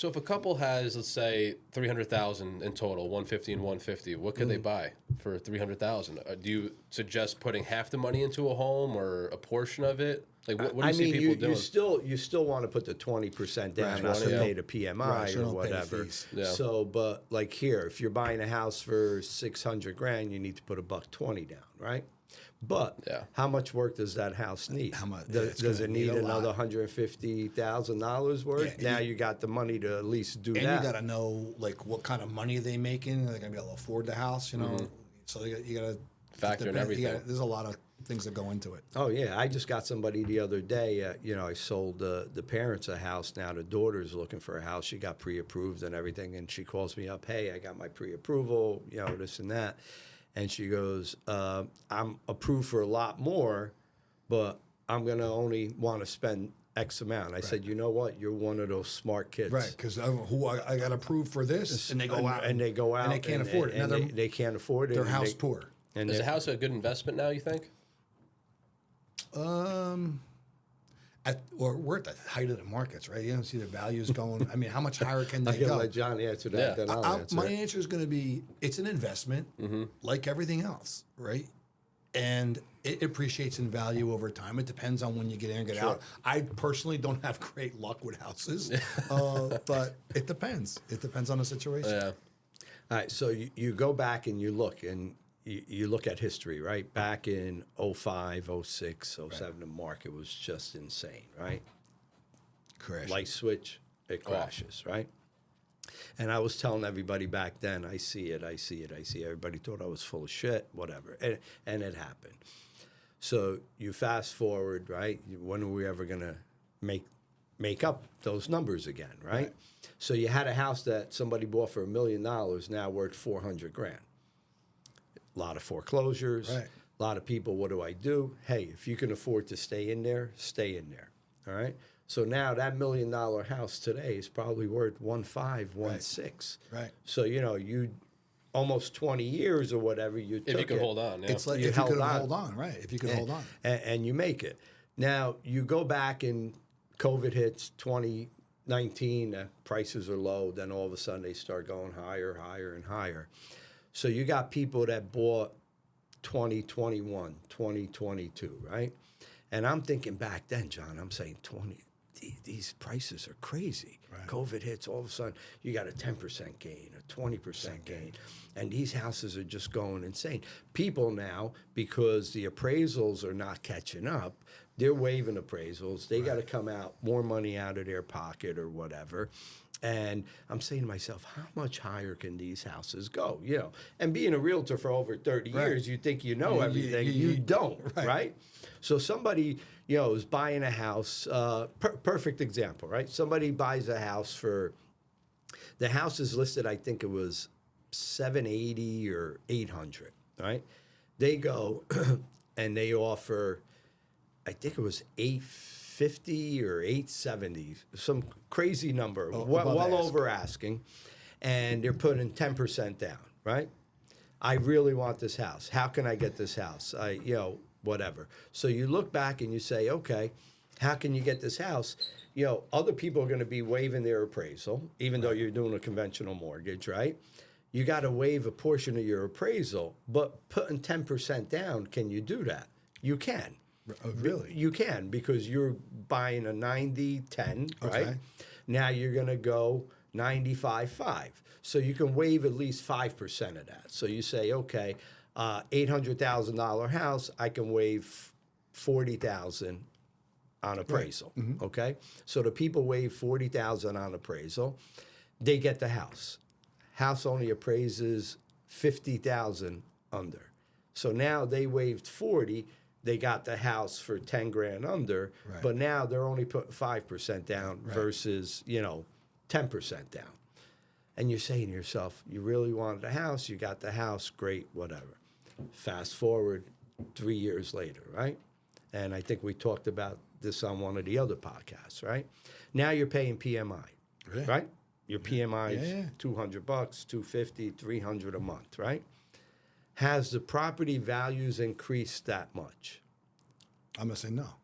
So if a couple has, let's say, 300,000 in total, 150 and 150, what could they buy for 300,000? Do you suggest putting half the money into a home or a portion of it? Like what do you see people doing? You still want to put the 20% down, not to pay the PMI or whatever. Yeah. So, but like here, if you're buying a house for 600 grand, you need to put $120 down, right? But how much work does that house need? How much does it need another $150,000 worth? Yeah, now you got the money to at least do that. And you got to know like what kind of money are they making? Are they going to be able to afford the house? You know, so you got to factor in everything. There's a lot of things that go into it. Oh yeah, I just got somebody the other day. I sold the parents a house. Now the daughter's looking for a house. She got pre-approved and everything, and she calls me up. Hey, I got my pre-approval. This and that. And she goes, I'm approved for a lot more, but I'm going to only want to spend X amount. I said, you know what? You're one of those smart kids. Right, because I got approved for this, and they go out. And they go out. And they can't afford it. And they can't afford it. They're house poor. And is a house a good investment now, you think? We're at the height of the markets, right? You don't see the values going. I mean, how much higher can they go? I'm going go? to let John answer that. Then I'll answer my answer is going to be, it's an investment, like everything else, right? And it appreciates in value over time. It depends on when you get in and get out. I personally don't have great luck with houses, but it depends. It depends on the situation. Yeah. All right, so you go back and you look, and you look at history, right? Back in 05, 06, 07, the market was just insane, right? Crash. Light switch, it crashes, right? And I was telling everybody back then, I see it. Everybody thought I was full of shit, whatever. And it happened. So you fast forward, right? When are we ever going to make up those numbers again, right? So you had a house that somebody bought for $1 million, now worth 400 grand. A lot of foreclosures, a lot of people, what do I do? Hey, if you can afford to stay in there, stay in there, all right? So now that $1 million house today is probably worth 1.5, 1.6. Right. So, you almost 20 years or whatever you took If you could hold on. Yeah. It's like if you could hold on, right? If you could hold on. And you make it. Now, you go back and COVID hits 2019, prices are low, then all of a sudden they start going higher, higher, and higher. So you got people that bought 2021, 2022, right? And I'm thinking back then, John, I'm saying these prices are crazy. Right. COVID hits, all of a sudden you got a 10% gain, a 20% gain. And these houses are just going insane. People now, because the appraisals are not catching up, they're waiving appraisals. They got to come out, more money out of their pocket or whatever. And I'm saying to myself, how much higher can these houses go? And being a realtor for over 30 years, you think you know everything. You don't, right? So somebody, is buying a house. Perfect example, right? Somebody buys a house the house is listed, I think it was $780 or $800, right? They go and they offer, I think it was $850 or $870, some crazy number, well over asking, and they're putting 10% down, right? I really want this house. How can I get this house? Whatever. So you look back and you say, okay, how can you get this house? Other people are going to be waiving their appraisal, even though you're doing a conventional mortgage, right? You got to waive a portion of your appraisal, but putting 10% down, can you do that? You can. Oh, really? You can, because you're buying a 90-10, right? Now you're going to go 95-5. So you can waive at least 5% of that. So you say, okay, $800,000 house, I can waive $40,000 on appraisal, okay? So the people waive $40,000 on appraisal. They get the house. House only appraises $50,000 under. So now they waived 40. They got the house for 10 grand under, but now they're only putting 5% down versus, 10% down. And you're saying to yourself, you really wanted a house, you got the house, great, whatever. Fast forward 3 years later, right? And I think we talked about this on one of the other podcasts, right? Now you're paying PMI, right? Your PMI is $200, $250, $300 a month, right? Has the property values increased that much? I'm going to say no.